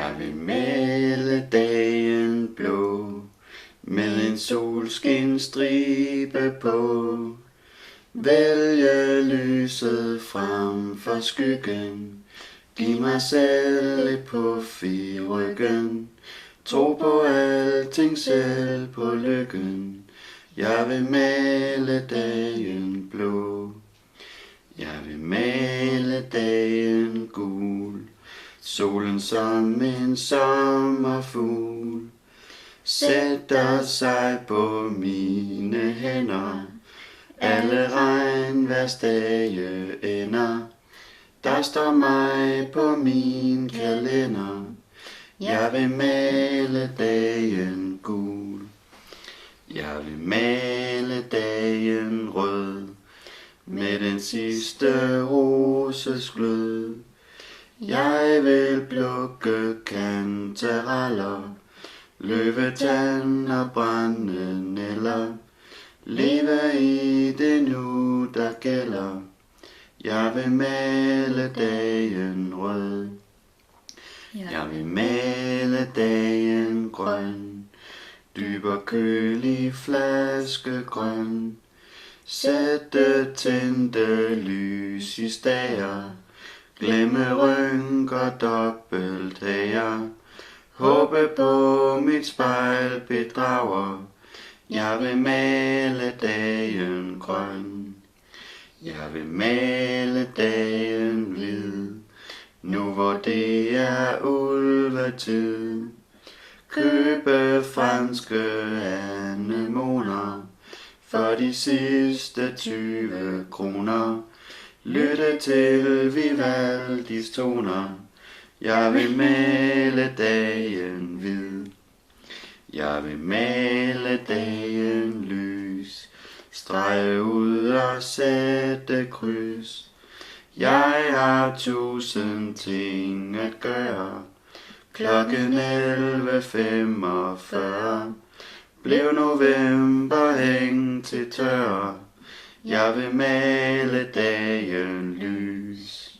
Jeg vil male dagen blå, med en solskinstribe på. Vælge lyset frem for skyggen, giv mig selv et puff i ryggen. Tro på alting, selv på lykken. Jeg vil male dagen blå. Jeg vil male dagen gul, solen som en sommerfugl sætter sig på mine hænder. Alle regnvejrsdage ender, der står mig på min kalender. Jeg vil male dagen gul. Jeg vil male dagen rød, med den sidste roses glød. Jeg vil plukke kantareller, løvetand og brændenælder. Leve i det nu, der gælder. Jeg vil male dagen rød. Jeg vil male dagen grøn, dyb og kølig flaskegrøn. Sætte tændte lys i stager, glemme rynker dobbelthager. Håbe på mit spejl bedrager. Jeg vil male dagen grøn. Jeg vil male dagen hvid, nu hvor det er ulvetid. Købe franske anemoner for de sidste 20 kroner. Lytte til Vivaldis toner. Jeg vil male dagen hvid. Jeg vil male dagen lys, strege ud og sætte kryds. Jeg har 1000 ting at gøre. Klokken 11:45 blev november hængt til tørre. Jeg vil male dagen lys.